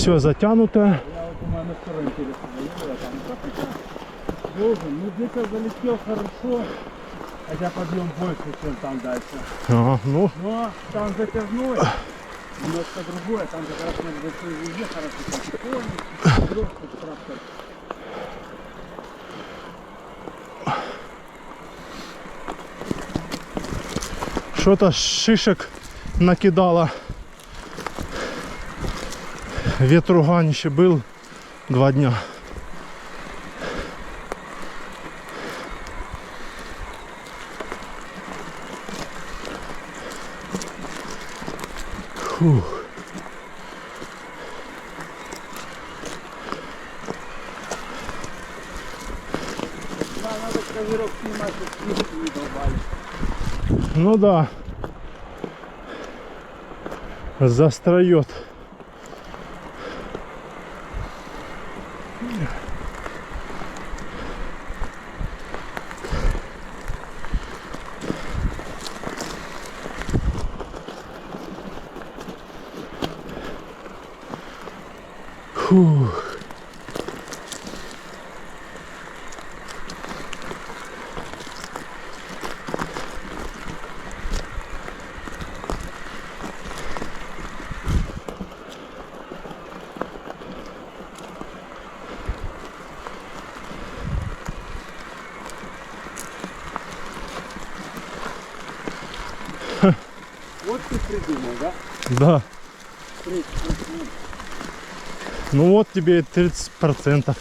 Все затянуто. Я вот у меня на второй интересно заехал, там должен, ну где-то залетел хорошо, хотя подъем больше, чем там дальше. Ага, ну, Но там затяжной, немножко другое, там как раз на большой везде хорошо, там полностью, легкий трактор. что-то шишек накидало. Ветругань еще был 2 дня. Фух. Да, надо козырек снимать, чтобы снизу не долбали. Ну да. Застроет. Фух. Вот ты придумал, да? Да. 30%. Ну вот тебе и 30%.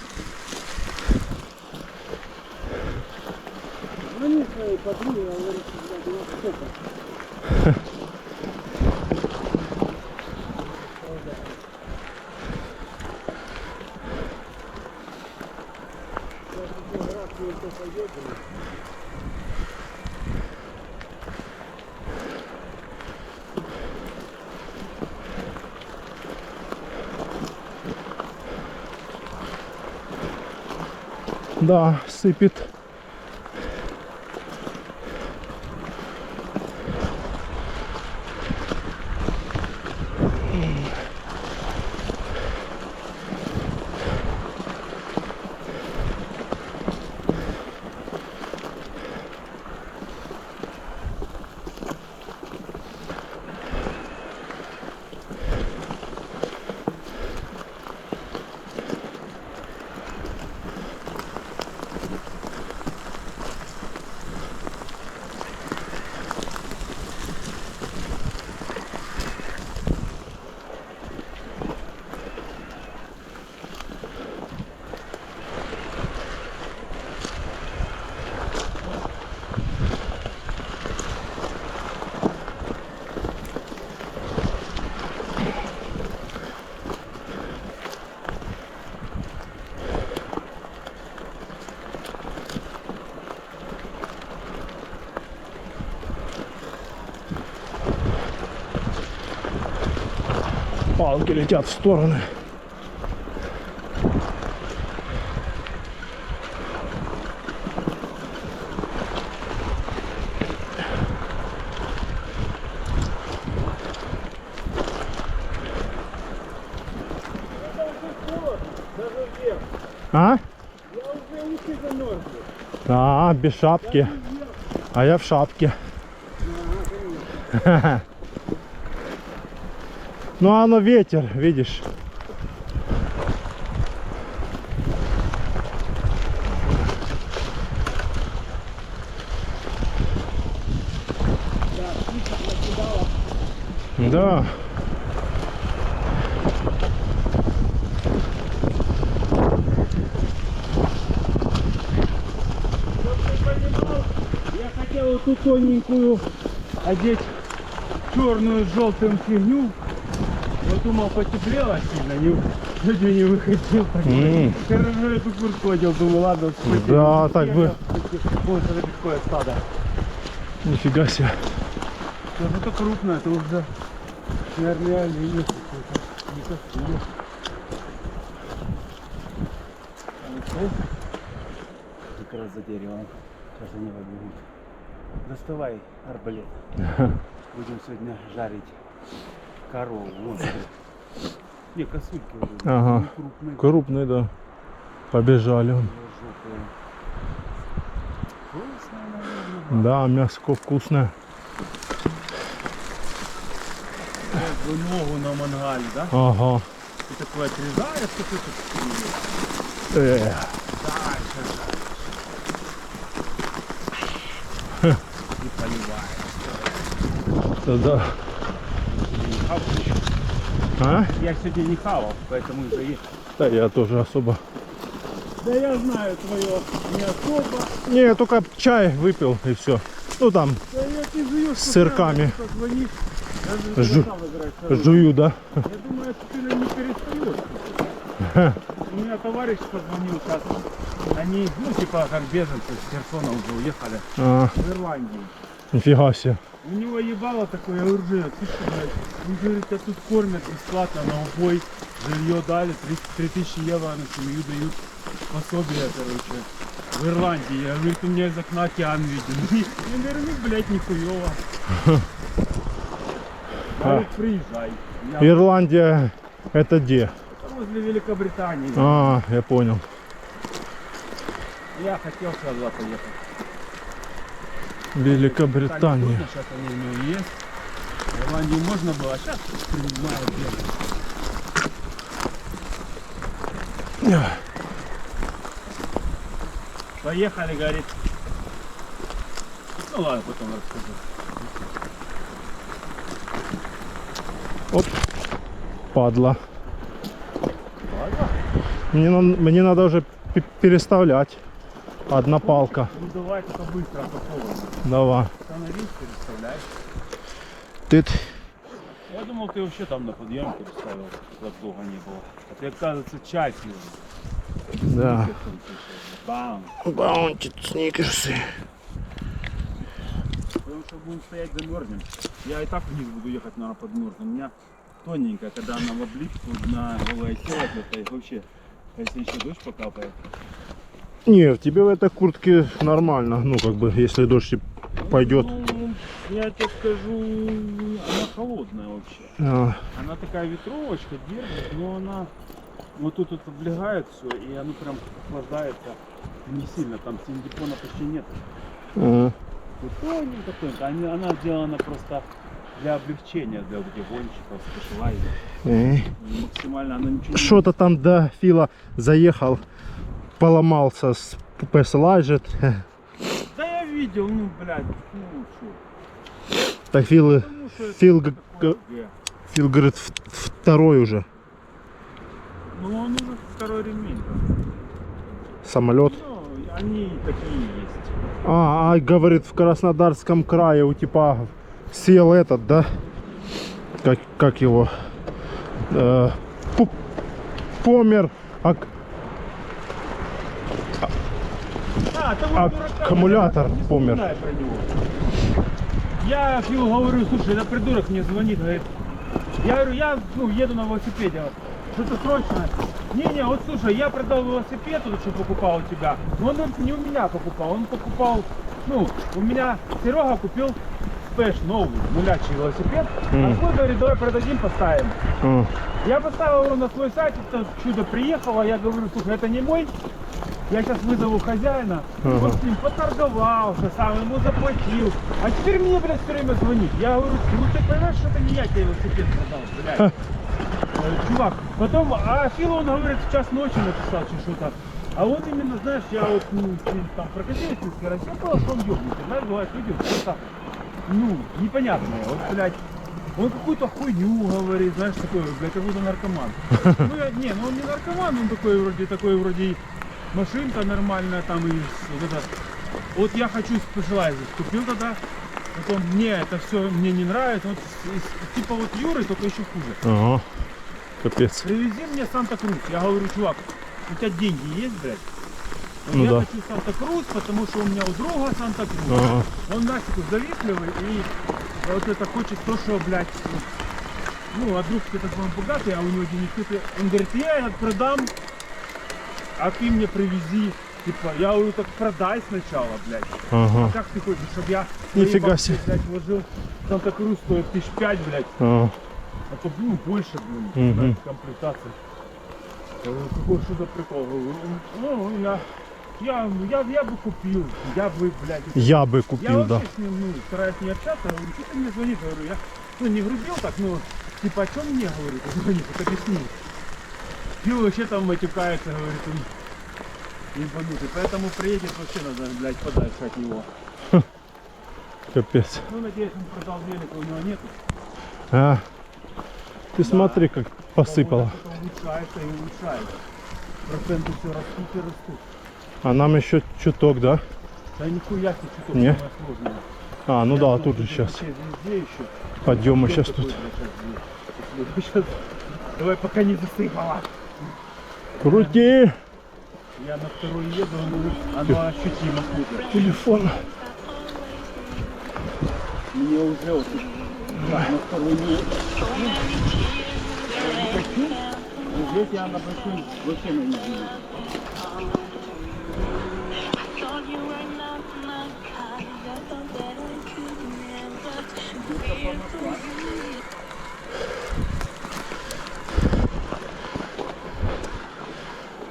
Звони своей подруге, я говорю, что я была сколько. Да, сыпет. Палки летят в стороны. А? Я уже уши замерзли. А, без шапки. А я в шапке. Ну, оно ветер, видишь. Да. Я хотел вот эту тоненькую одеть черную с желтым фигню. Но думал, потеплело сильно, сегодня не выходил. Хорошо, я эту куртку одел, думаю, ладно, Да, так бы. Вот это такое стадо. Нифига себе. Это крупно, это уже, наверное, реально есть какой-то. Не совсем. Как раз за деревом. Сейчас они побегут. Доставай арбалет. Будем сегодня жарить корову. Вот. Не, косульки вроде. Ага. Не крупные. Крупный, да. Побежали он. Желтые. Вкусная, наверное. Да, мяско вкусное. Как ногу на мангале, да? Ага. Ты такой отрезаешь, что ты тут дальше. И поливаешь. Да. А? Я сегодня не хавал, поэтому и заехал. Да я тоже особо. Да я знаю твое, не особо. Не, я только чай выпил и все. Ну там, Да я ты жуешь, с сырками. звонишь. Жую, да? Я думаю, что ты не перестаешь. У меня товарищ позвонил сейчас. Они, ну типа как беженцы с Херсона уже уехали А, в Ирландию. нифига себе. У него ебало такое, я говорю, Женя, ты что, блядь? Он говорит, тебя тут кормят бесплатно на убой, жилье дали, 3000 евро на семью дают, пособие, короче, в Ирландии. Я говорю, ты меня из окна океан видел. Я говорю, ну, блядь, нихуево. Говорит, приезжай. Я Ирландия это где? возле Великобритании. А, я понял. Я хотел сюда поехать. Великобритания. Сейчас они у него есть. В Ирландии можно было, а сейчас принимают дело. Поехали, говорит. Ну ладно, потом расскажу. Оп, падла. Ладно? Мне надо уже переставлять. Одна палка. Ну давай только быстро, а потом. Давай. Становись, переставляй. Ты... Я думал, ты вообще там на подъемке поставил, так долго не было. А ты, оказывается, чай пил. Да. Бам! Баунти, сникерсы. Потому что будем стоять, замерзнем. Я и так вниз буду ехать, наверное, подмерзну. У меня тоненькая, когда она в облипку на голое тело, это вообще, если еще дождь покапает. Не, в тебе в этой куртке нормально. Ну, как бы, если дождь пойдет. Ну, я тебе скажу, она холодная вообще. А, Она такая ветровочка держит, но она вот тут вот облегает все, и оно прям охлаждается не сильно. Там синдипона почти нет. а. Вот тоненько. Она сделана просто для облегчения, для вот этих гонщиков, спешилайзеров. Максимально она ничего не... Что-то там до Фила заехал, поломался с Specialized. Да я видел, ну блядь, ну что. Так Фил, Потому что это Фил, такое Г. Фил говорит, второй уже Ну он уже второй ремень там. самолет. Ну, они такие есть. А, говорит, в Краснодарском крае у типа сел этот, да? Как его? Помер. А, того Аккумулятор дурака, помер. не вспоминай про него. Я Филу говорю, слушай, этот придурок мне звонит, говорит. Я говорю, я еду на велосипеде. Что-то срочно. Не, вот слушай, я продал велосипед, тот, что покупал у тебя. Но он не у меня покупал, он покупал, у меня Серега купил спеш новый, нулячий велосипед. А свой говорит, давай продадим, поставим. Я поставил его на свой сайт, это чудо приехало, я говорю, слушай, это не мой. Я сейчас вызову хозяина, он с ним поторговался, сам ему заплатил. А теперь мне, блядь, все время звонит. Я говорю, ну ты понимаешь, что это не я тебе велосипед продал, блядь. Чувак, потом, Фил, он говорит, в час ночи написал, что-то. А вот именно, знаешь, я вот, там прокатилась несколько раз, я понял, что он ёбнутый. Знаешь, бывает, люди что-то, непонятное. Вот, блядь, он какую-то хуйню говорит, знаешь, такой, блядь, как будто наркоман. Ну он не наркоман, он такой вроде машинка нормальная, там и вот это. Вот я хочу Specialized, купил тогда, потом мне это все мне не нравится, вот типа вот Юры, только еще хуже. Ага, капец. Привези мне Санта-Крус. Я говорю, чувак, у тебя деньги есть, блядь? Вот Ну я да. хочу Санта-Крус, потому что у меня у друга Санта-Крус. Ага. Он нафиг завистливый и вот это хочет то, что, блядь, а друг этот он богатый, а у него денег нет. Он говорит, я этот продам, а ты мне привези. Типа, я говорю, так продай сначала, блядь. Ага. А как ты хочешь, чтобы я Нифига бабки, себе. блядь, вложил? Санта-Крус стоит 5 000, блядь. Ага. А то, ну, больше, блин, Мгм. комплектации. Какой что за прикол? Говорю, ну, я бы купил, я бы, блядь. Я бы Я купил, да. вообще с ним, ну, стараюсь не общаться, говорю, что ты мне звонишь, говорю, я, ну, не грубил так, ну, типа, о чем мне, говорю, ты звонишь, вот объясни. И вообще там матюкается, говорит, он ебанутый, поэтому приедет, вообще надо, блядь, подальше от него. Капец. Ну, надеюсь, он продал велик, у него нету. А, ты смотри, как посыпало. Что-то улучшается и улучшается. Проценты все растут и растут. А нам еще чуток, да? Да нихуя себе, что-то Не? самое сложное. А, ну Я да, думал, тут же что сейчас Везде еще. подъемы Что сейчас такое, тут. блядь, сейчас? Давай пока не засыпало. Крути! Я на второй еду, оно ощутимо хуже. Телефон. Мне уже вот на второй не хочу. Здесь я на большой вообще не видел.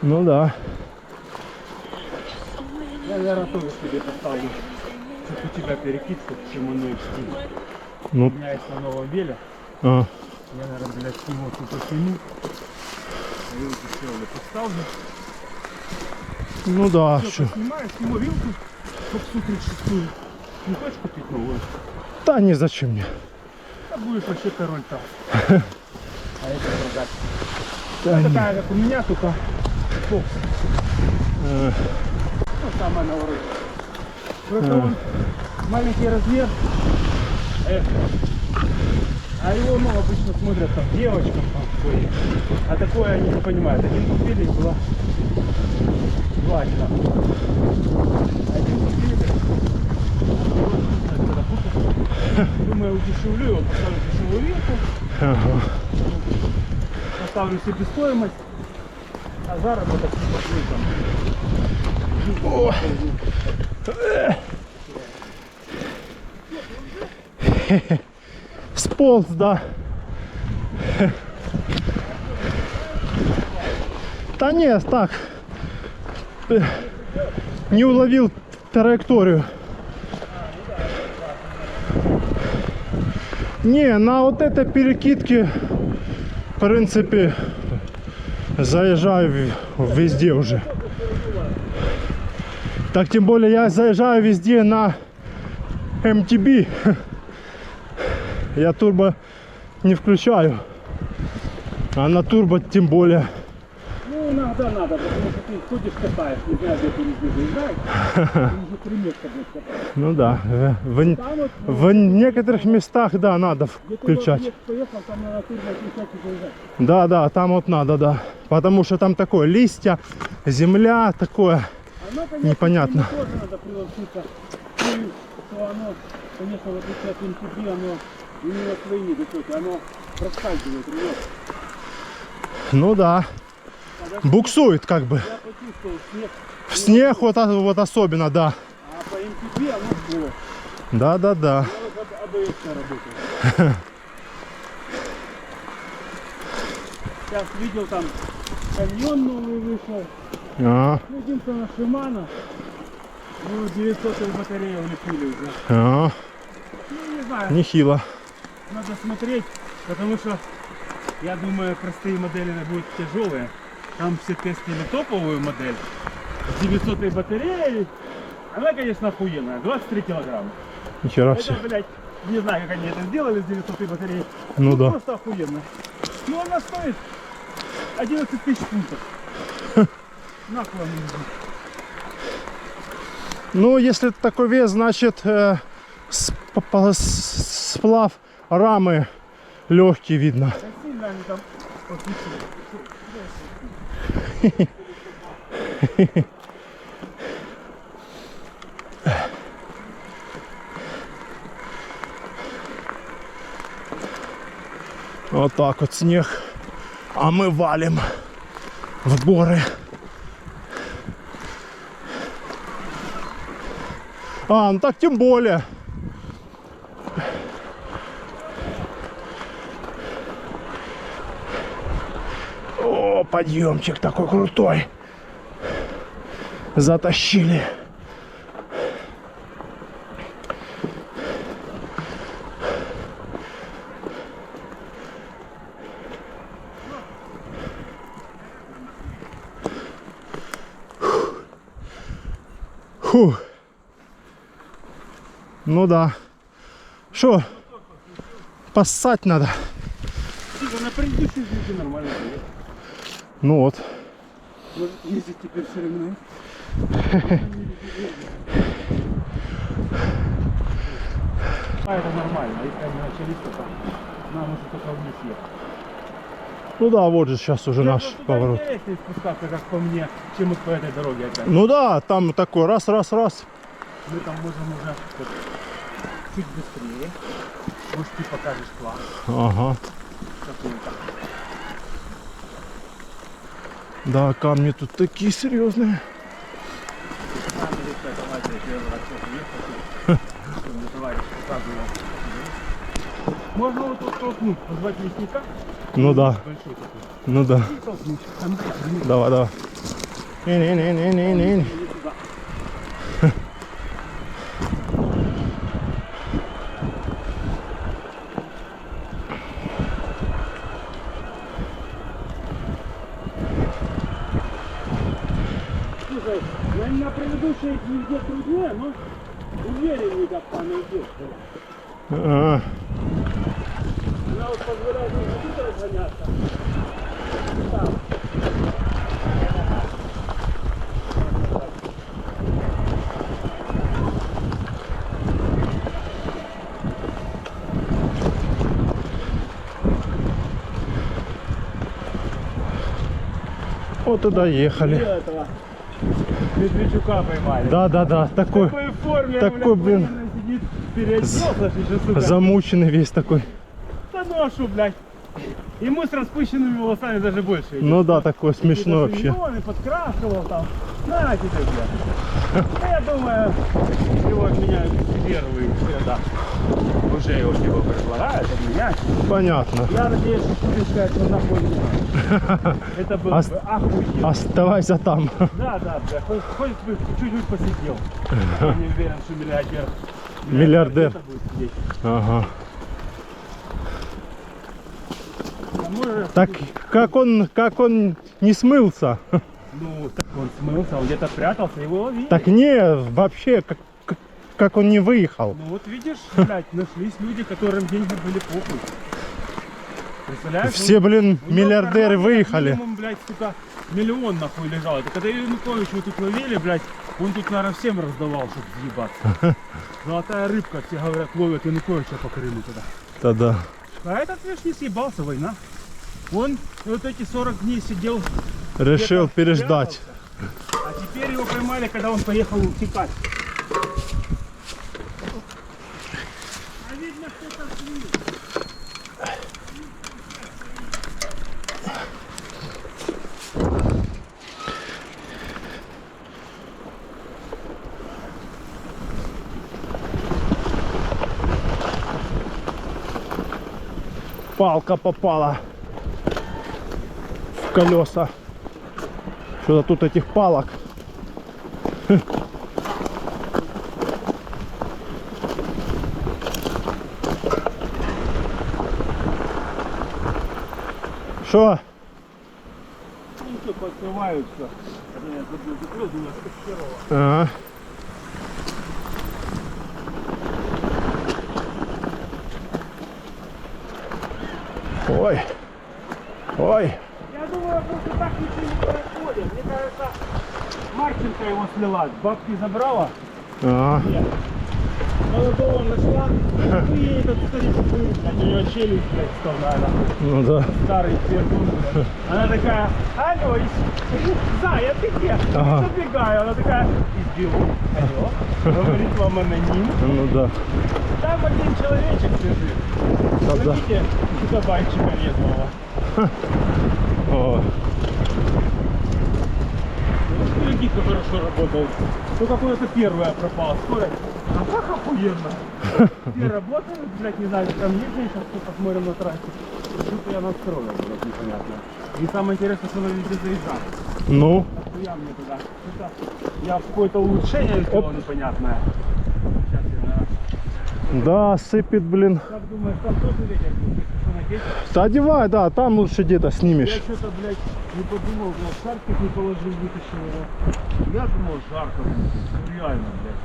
Ну да. Я, наверное, тоже себе поставлю, как у тебя перекидку, Шимано XT. У Ну, меня есть на новом веле. а, Я, наверное, блядь, сниму тупо сниму. А вилку дешевле поставлю. ну да. Все, Что? поснимаю, сниму вилку. Фоксу 36. Не хочешь купить новую? Да не зачем мне. Да будешь вообще король там. А это продать. Да не. Такая, как у меня, только фокс. Э, Ну, самая на уровне. Просто он маленький размер. А его, ну, обычно смотрят там девочкам там своим. А такое они не понимают. Один купили, и было 2 дня. Один купили. Думаю, удешевлю его, поставлю дешевую вилку. ага. Поставлю себестоимость. А заработок не пошлю там. Сполз, да. Да нет, так. Не уловил траекторию. Не, на вот этой перекидке, в принципе, заезжаю везде уже. Так, тем более я заезжаю везде на MTB. Я турбо не включаю. А на турбо тем более. Ну, иногда надо, потому что ты ходишь, катаешь, не знаю, где ты везде заезжаешь. Ты уже 3 места будешь катать. Ну да. Там вот, В некоторых местах, да, надо где ты включать. поехал, там надо турбо включать и заезжать. Да, да, там вот надо, да. Потому что там такое листья, земля, такое. Оно, конечно, Непонятно. к нему тоже надо приложиться. И что оно, конечно, вот сейчас MTB, оно именно свои недочеты, оно проскальзывает, рвет. Ну да. Буксует как бы. Я почувствовал снег, В снег вот особенно, да. а по MTB оно плохо. Да, да, да. Я вот АБС работает. Сейчас видел там каньон новый вышел. А, Ну, единственное, Shimano. Ну, 900 батареи улепили уже. а, Ну, не знаю, нехило. надо смотреть, потому что я думаю, простые модели будут тяжелые. Там все тестили топовую модель с 900 батареей. Она, конечно, охуенная, 23 килограмма. Нихера Это, себе. блядь, не знаю, как они это сделали с 900 батареей. Ну да. Просто охуенно. Ну, она стоит 11 тысяч фунтов. Нахуй она нужна. Ну, если такой вес, значит сплав рамы легкий видно. Да сильно они там подключили. Вот так вот снег. А мы валим в горы. А, ну так тем более. О, подъемчик такой крутой. Затащили. Фу. Ну да. Что? Поссать надо. На предыдущей жизни нормально было. Ну вот. Может ездить теперь все равно. А это нормально, если они начались, то там нам уже только вниз ехать. Ну да, вот же сейчас уже наш поворот. Интереснее спускаться, как по мне, чем вот по этой дороге опять. Ну да, там такой раз. Мы там можем уже вот, чуть быстрее. Может, ты покажешь класс. Ага. Какой-то. Да, камни тут такие серьезные. Можно вот тут толкнуть, позвать лесника. Ну да, Большой такой. ну да. И толкнуть. Там, Давай, давай. Не-не-не-не-не-не. Слушай, на предыдущей везде труднее, но увереннее как там идет. А, Она вот позволяет не тут разгоняться. Там. вот туда ехали. Этого Медведчука поймали. Да, В такой такой форме, такой, блин, военный сидит, переоделся, еще, сука. замученный весь такой. Да ну а шо, блядь. Ему с распущенными волосами даже больше идет. Ну да, такой смешной вообще. Он и подкрашивал там. На тебе, блядь. Ну, я думаю, его отменяют первые да. Уже его типа предлагают отменять. Понятно. Я надеюсь, что ты сказать, что нахуй не надо. Это было бы охуенно. Оставайся там. Да, бля, хоть бы чуть-чуть посидел. Я не уверен, что Миллиардер. где-то будет сидеть. Ага. А может, Так как он не смылся? ну, так он смылся, он где-то прятался, его ловили. Так не, вообще, как он не выехал. Ну вот видишь, блядь, нашлись люди, которым деньги были похуй. Представляешь? Все, блин, у него миллиардеры в кармане выехали. Минимум, блядь, сука, миллион нахуй лежал. Это когда Януковича вот тут ловили, блядь, он тут, наверное, всем раздавал, чтобы съебаться. Золотая рыбка, все говорят, ловят Януковича по Крыму тогда. Да. А этот, видишь, не съебался, война. Он вот эти 40 дней сидел, Решил где-то переждать. прятался. А теперь его поймали, когда он поехал утекать. А видно, кто-то слил. Палка попала в колеса. Что-то тут этих палок. Что? Ну что, подкрываются. Я забыл, думаю, что херово. Ага. Ой. Я думаю, просто так ничего не происходит. Мне кажется, Марченко его слила, бабки забрала. Ага. Нет. Молодого нашла. Ну ей этот старик, блядь, у него челюсть, блядь, вставляла. Ну да. Старый пердун, блядь. Она такая, алло, Зая, ты где? Ага. Забегаю. Она такая, избил. Алло. Говорит вам аноним. Ну да. Там один человечек лежит. Да. Смотрите, кабанчика резвого. О. Легко хорошо работает. Ну какое-то первое пропало. Скорость. А как охуенно. Все работают, блядь, не знаю, там есть сейчас, посмотрим на трассе. Тут я настроил, вот непонятно. И самое интересное, что она везде заезжает. Ну, Я мне туда. Это я какое-то улучшение сделал непонятное. Сейчас я, наверное. да, сыпет, блин. Как думаешь, там тоже ветер будет? Что надеть? Да одевай, да, там лучше где-то Я снимешь. что-то, блядь, не подумал, блядь, шарфик не положил, вытащил его. Я думал, жарко будет. Ну реально, блядь.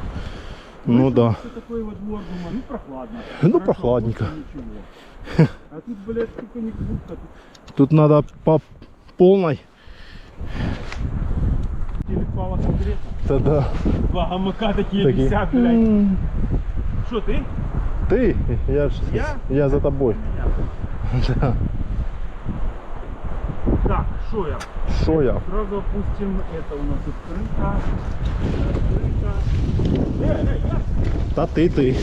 Ну да. Что такое вот двор, думаю, ну прохладно. Ну, Хорошо, прохладненько. больше ничего. А тут, блядь, сколько не будка, тут Тут надо по полной. телепала конкретно. Да-да. Два гамака такие Такие. висят, блядь. Что, ты? Ты? Я за тобой. Да. Так, что я? Шо я? Сразу опустим, это у нас открыто. Я? Да ты.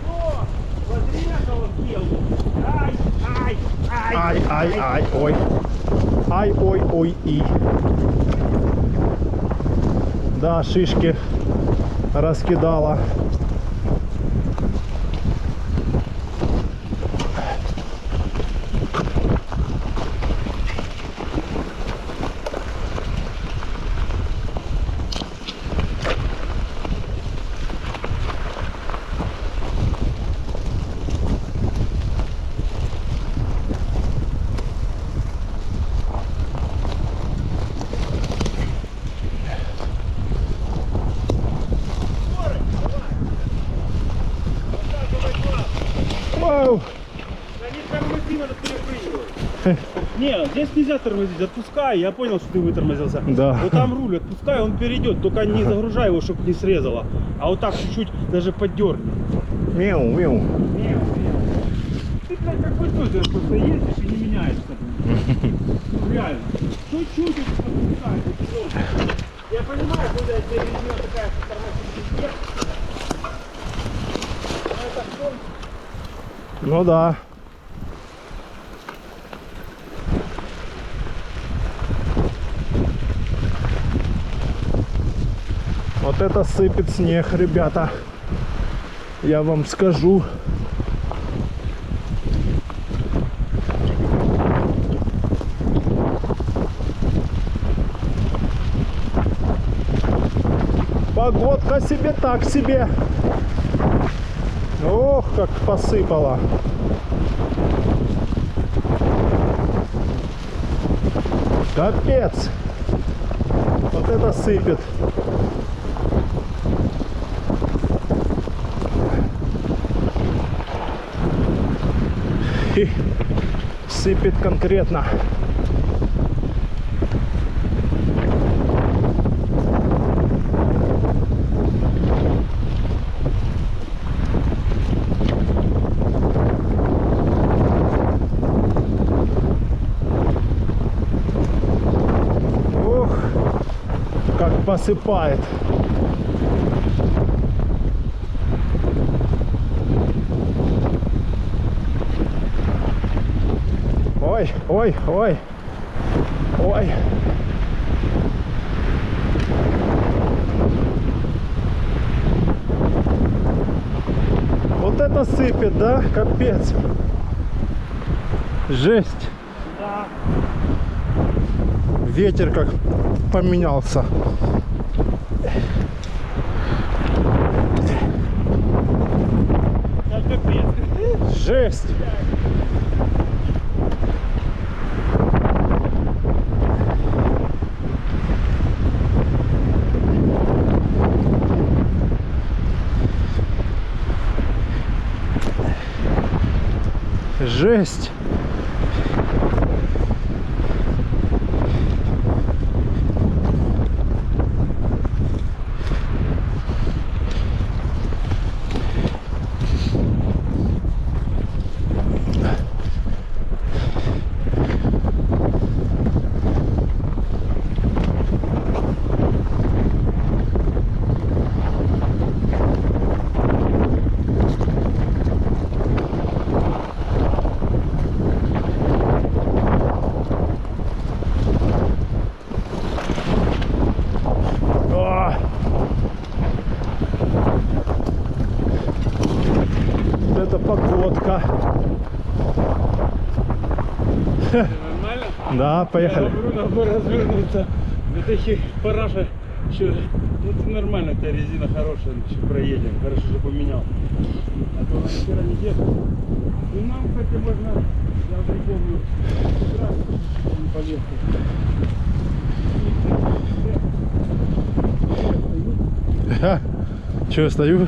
О, подрезал делу. Ай, ой. Ай, ой, и. Да, шишки раскидала. Вау. Да не тормози, надо перепрыгивать. Не, здесь нельзя тормозить, отпускай, я понял, что ты вытормозился. Да. Вот там руль, отпускай, он перейдет, только не загружай его, чтобы не срезало. А вот так чуть-чуть даже поддерни. Мяу. Ты, блядь, как бульдозер просто ездишь и не меняешься. Ну, реально. Чуть-чуть это подпускай, это долго. Я понимаю, когда здесь резина такая, что тормозит везде. Но это что? Ну да. Вот это сыпет снег, ребята. Я вам скажу. Погодка себе так себе. Ох, как посыпало. Капец. Вот это сыпет. И сыпет конкретно. Ох, как посыпает. Ой. Вот это сыпет, да? Капец. Жесть. Да. Ветер как поменялся. Да капец. Жесть. Жесть. Нормально? Да, Я поехали. говорю, надо развернуться. Это еще параша. Еще, ну это нормально, эта резина хорошая, еще проедем. Хорошо, что поменял. А то она вчера не держит. И нам, кстати, можно, я уже помню, не полезть. Че, я стою?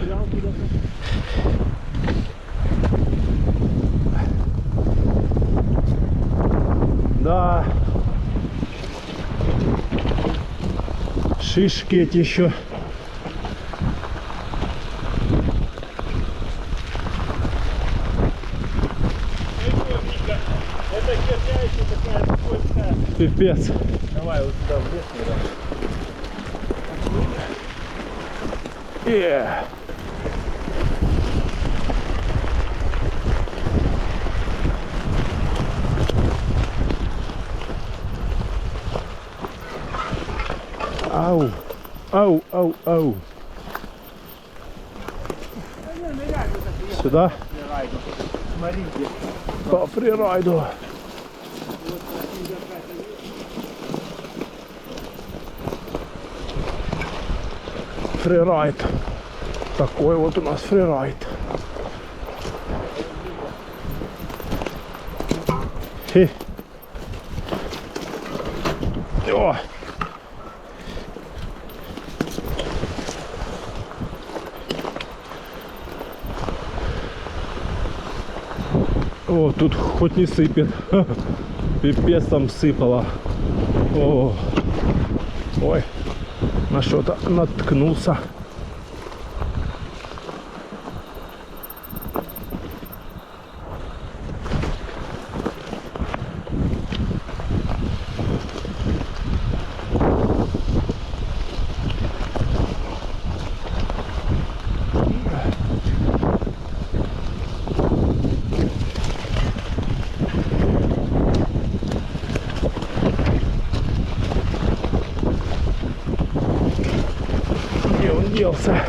Да. Шишки эти еще. Это херня еще такая скользкая. Пипец. Давай вот сюда в лес, наверное. Ау. Ау, ау, ау. Сюда? Смотрите. По фрирайду. Фрирайд. Такой вот у нас фрирайд. Хе. О. О, тут хоть не сыпет. Пипец там сыпало. О. Ой. На что-то наткнулся. Где он делся?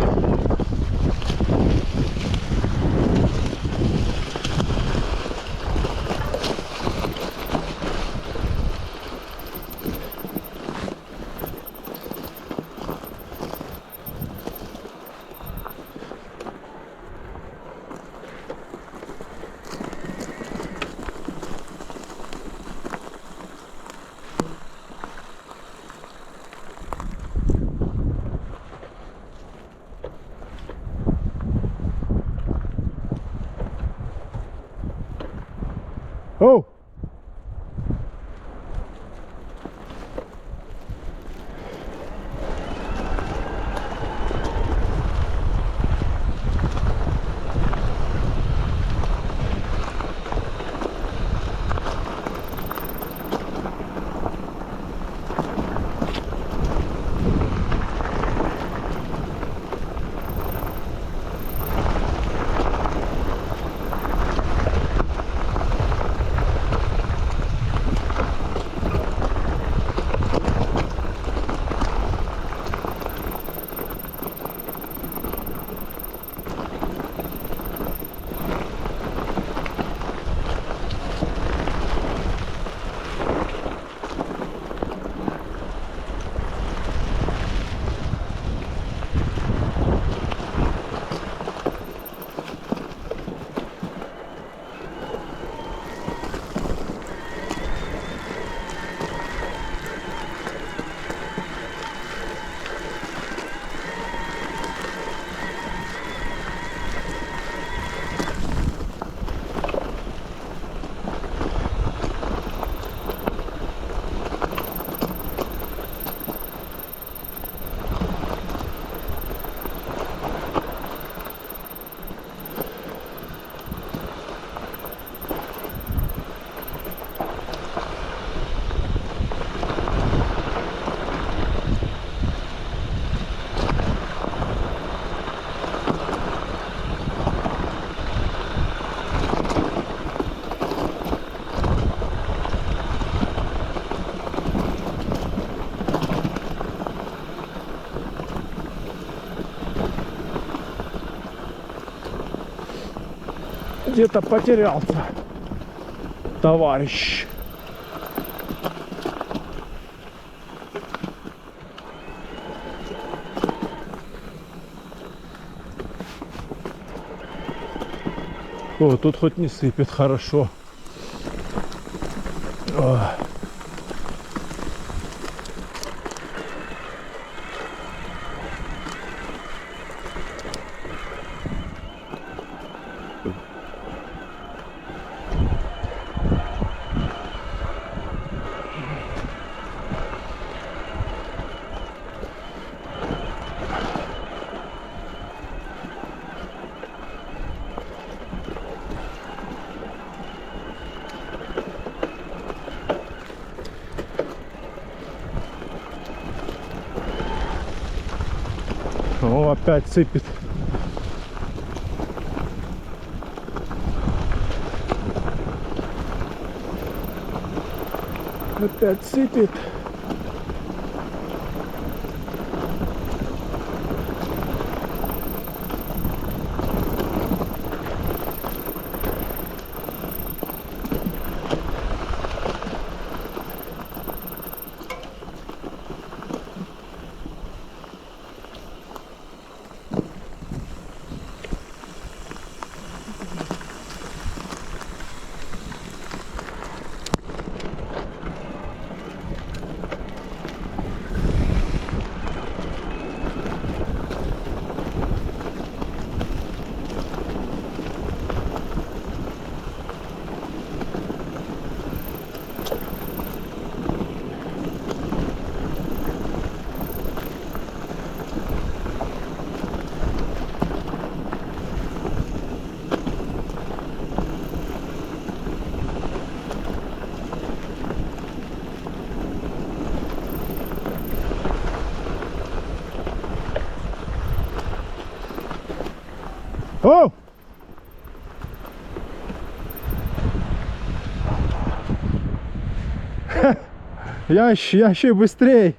Оу! Где-то потерялся, товарищ. О, тут хоть не сыпет, хорошо. О. О, опять сыпет. Опять сыпет. О! Я еще быстрее.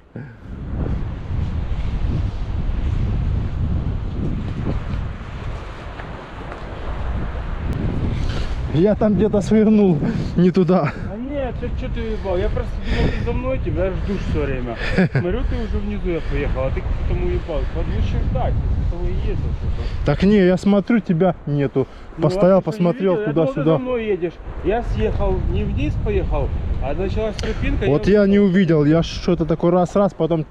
Я там где-то свернул не туда. А нет, что ты ебал? Я просто думал, ты за мной, тебя жду все время. Смотрю, ты уже внизу я поехал, а ты к тому ебал. Лучше ждать, если того и ездил. Так не, я смотрю, тебя нету. Постоял, посмотрел туда-сюда. Ты за туда-сюда. мной едешь. Я съехал, не вниз поехал, а началась тропинка. Вот я не увидел, я что-то такой раз-раз, потом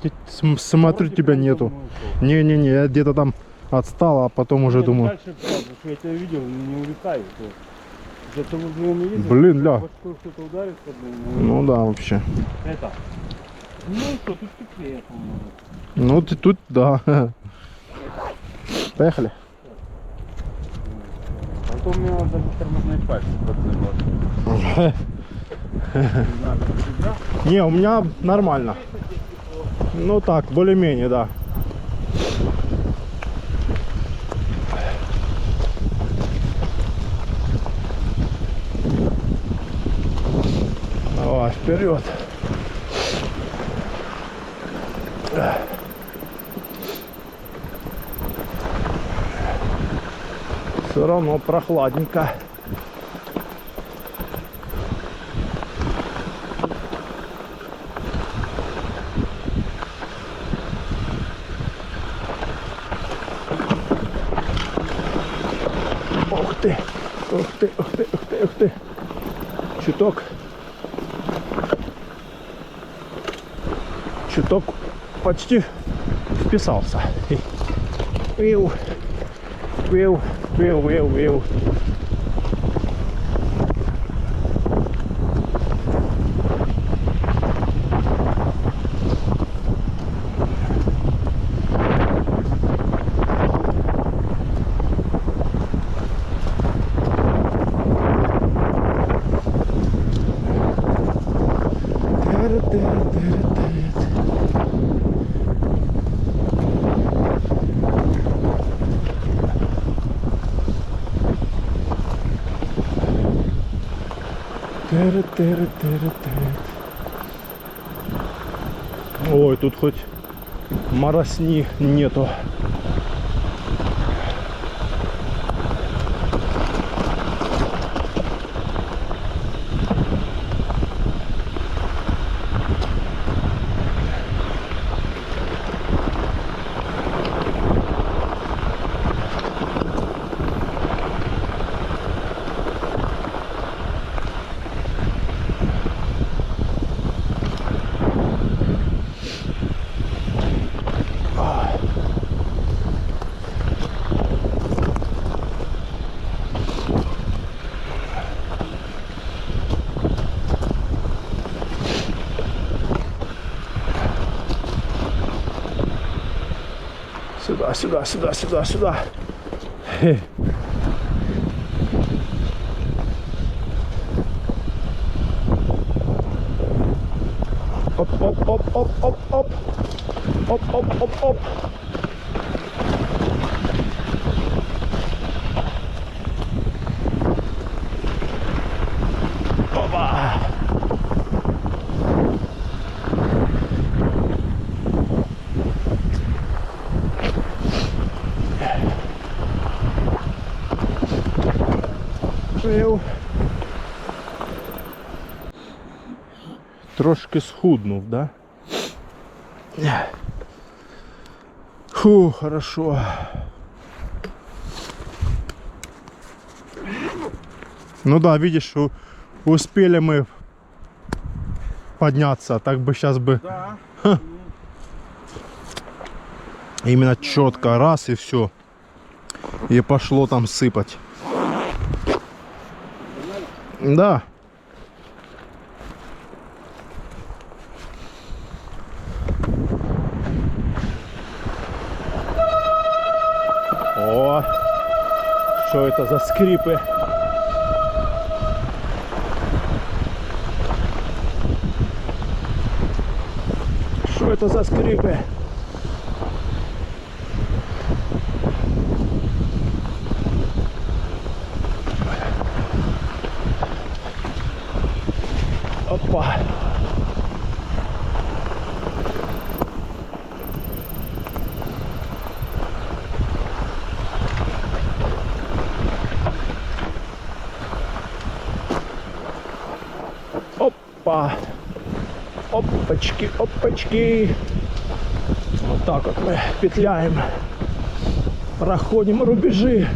смотрю, тебя нету. Не-не-не, я где-то там отстал, а потом уже думаю. Дальше, потому что я тебя видел, не улетай. Где-то возле меня ездил. Блин, ля. Что-то ударится, блин. Ну да, вообще. Это. Ну что, тут теплее, по-моему. Ну ты тут, да. Поехали. А то у меня даже тормозные пальцы подзывают. Не, у меня нормально. Ну так, более-менее, да. Давай, вперед. Все равно прохладненько. Ух ты, ух ты, ух ты, ух ты, ух ты. Чуток почти вписался. Виу, виу, виу, виу, виу. Ой, тут хоть моросни нету. Сюда, сюда, сюда, сюда, сюда. Хе. Оп, оп, оп, оп, оп, оп. Оп, оп, оп, оп. Опа. Трошки схуднув, да? Фу, хорошо. Ну да, видишь, успели мы подняться, так бы сейчас бы Да. именно четко раз и все. И пошло там сыпать. Да. О, что это за скрипы? Что это за скрипы? Опа. Опа. Опачки, опачки. Вот так вот мы петляем. Проходим рубежи.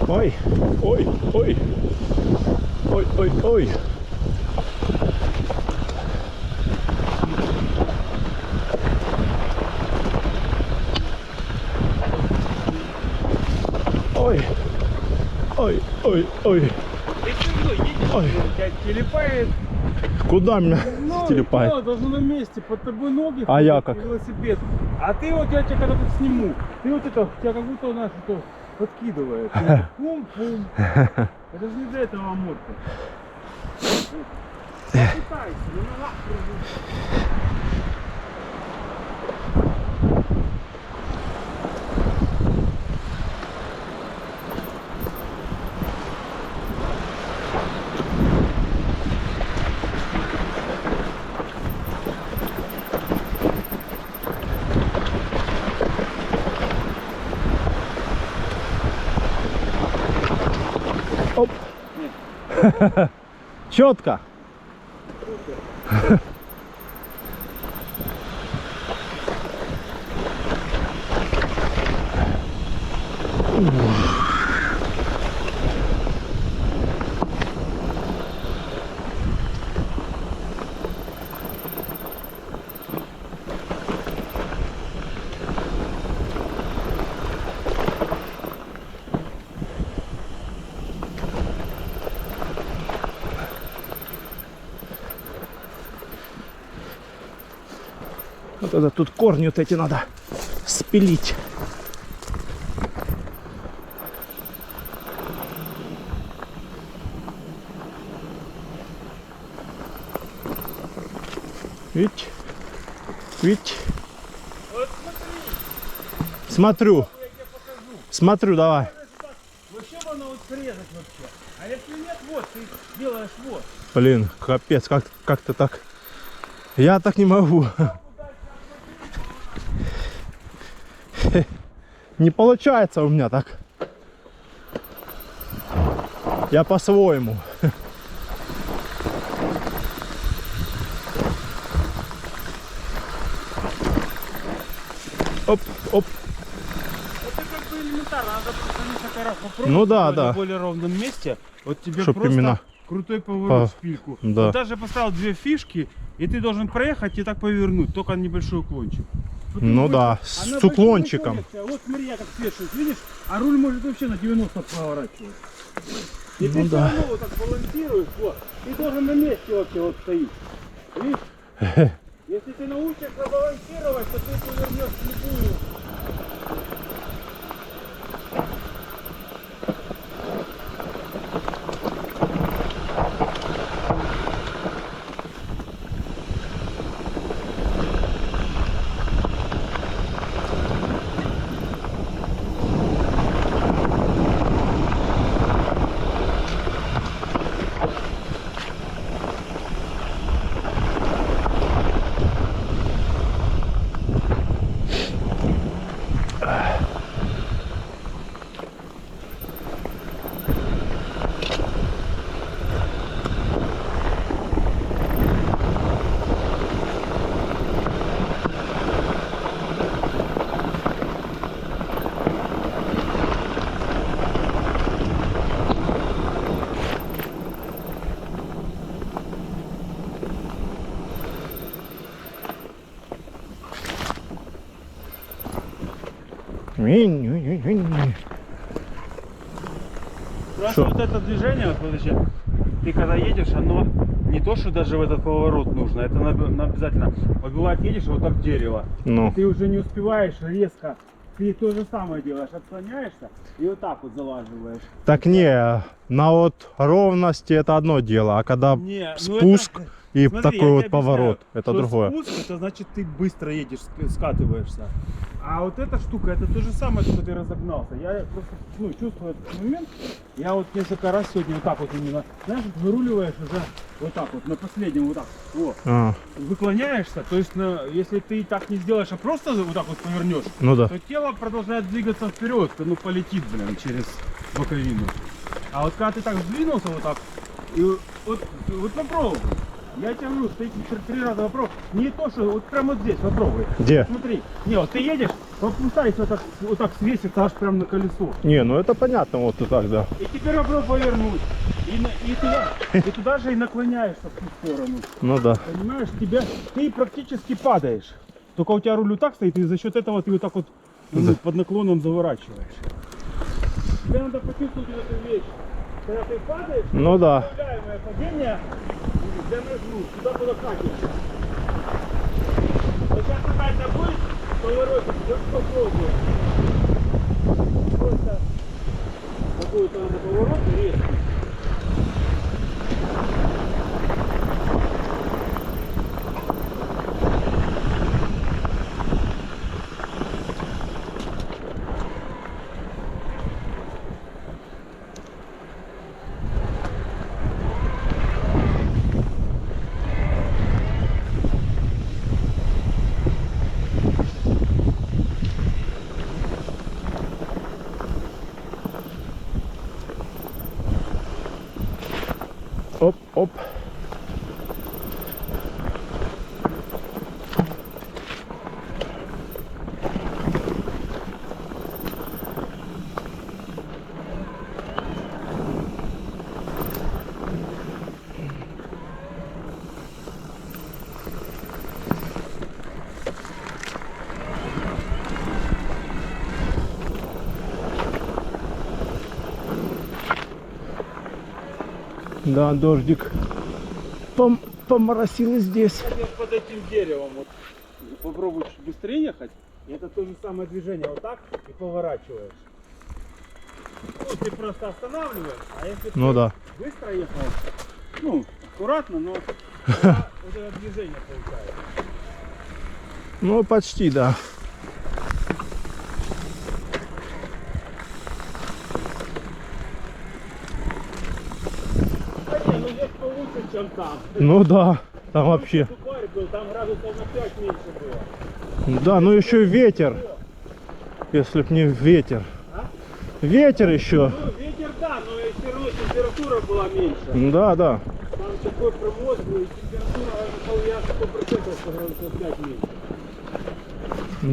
Ой, ой, ой. Ой, ой, ой. Ой, ой, ой, ой. Ты что, едешь? Ой. Тебя телепает. Куда меня телепает? Ну, должен на месте, под тобой ноги. А ходят, я как? Велосипед. А ты вот, я тебя когда тут сниму, ты вот это, тебя как будто у нас что подкидывает. Пум-пум. Это же не для этого амурка. Попытайся, ну нахуй. Оп. Четко. Вот это тут корни вот эти надо спилить. Видите? Видите? Вот смотри, Смотрю, я тебе покажу. смотрю, давай. Вообще можно вот срезать вообще. А если нет, вот, ты делаешь вот. Блин, капец, как-то так. Я так не могу. Не получается у меня так. Я по-своему. Оп, оп. Это как бы элементарно, надо просто несколько раз попробовать. Ну да, в да. более ровном месте. Вот тебе Чтоб просто именно крутой поворот в шпильку. да. Вот даже поставил две фишки, и ты должен проехать и так повернуть, только небольшой уклончик. Вот Ну он да, будет- с она большой уклончиком. находится. Вот смотри, я как спешусь, видишь? А руль может вообще на 90 поворачивать. И ты Ну все да. равно вот так балансируешь, вот. Ты должен на месте вообще вот стоишь. Видишь? Если ты научишься балансировать, то ты повернешь в любую. Просто Шо? вот это движение, вот подожди, ты когда едешь, оно не то, что даже в этот поворот нужно, это обязательно. Вот бывает, едешь, вот так дерево, Ну. ты уже не успеваешь резко, ты то же самое делаешь, отклоняешься и вот так вот залаживаешь. Так не, на вот ровности это одно дело, а когда Не, ну спуск это- и Смотри, такой я вот тебе поворот, объясняю, это что другое. Спуск, это значит ты быстро едешь, скатываешься. А вот эта штука, это то же самое, что ты разогнался. Я просто чувствую этот момент. Я вот несколько раз сегодня вот так вот именно, знаешь, выруливаешь уже вот так вот, на последнем вот так. Вот. А, Выклоняешься, то есть если ты так не сделаешь, а просто вот так вот повернешь, ну да. то тело продолжает двигаться вперед, ну полетит, блин, через боковину. А вот когда ты так сдвинулся вот так, и вот попробуй. Я тебе говорю, ты 3 раза попробуй. Не то, что вот прямо вот здесь попробуй. Где? Смотри, не, вот ты едешь, попытайся вот так свеситься аж прямо на колесо. Не, ну это понятно, вот и так, да. И теперь попробуй повернуть. И туда же и наклоняешься в ту сторону. Ну да. Понимаешь, ты практически падаешь. Только у тебя руль вот так стоит, и за счет этого ты вот так вот под наклоном заворачиваешь. Тебе надо почувствовать эту вещь. Когда ты падаешь, Ну да. управляемое падение, туда катишься. Вот сейчас какая-то будет поворотик, вот попробуй. Просто какой-то надо поворот резкий. Оп, оп. Да, дождик поморосил и здесь. Хотел под этим деревом вот попробуй чуть быстрее ехать. И это то же самое движение, вот так и поворачиваешь. Ну, ты просто останавливаешь, а если Ну ты да. быстро ехал, ну, аккуратно, но тогда вот это движение получается. Ну, почти, да. Да не, ну здесь получше, чем там. Ну да, там вообще. Сухарь был, там градусов на 5 меньше было. Да, ну еще и ветер. Если б не ветер. А? Ветер еще. Ну, ветер да, но и все равно температура была меньше. Да, да. Там такой промозглый, и температура, я 100% что градусов 5 меньше.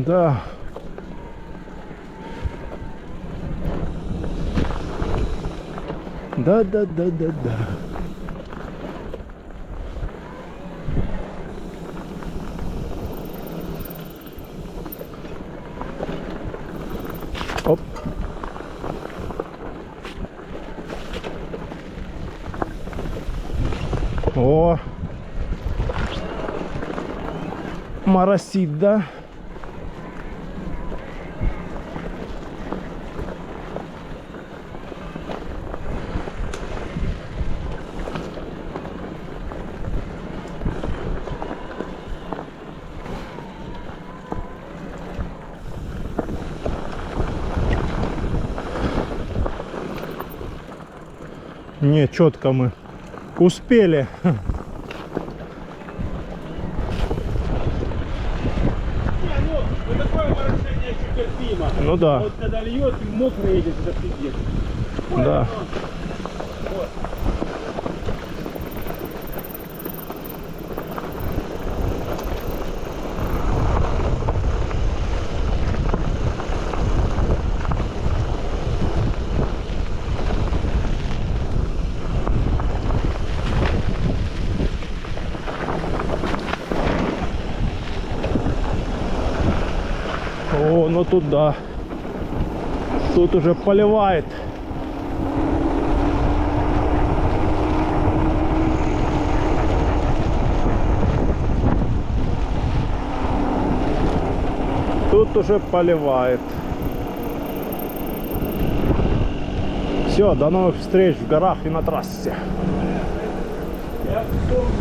Да. Да, да, да, да, да. Оп. О! Моросит, да? Не, четко мы успели. Не, ну, вот такое морожение еще терпимо. Ну да. Вот когда льет, и мокро едет, это пиздец. Да. Вот. О, ну тут да. Тут уже поливает. Тут уже поливает. Все, до новых встреч в горах и на трассе. Я вспомнил.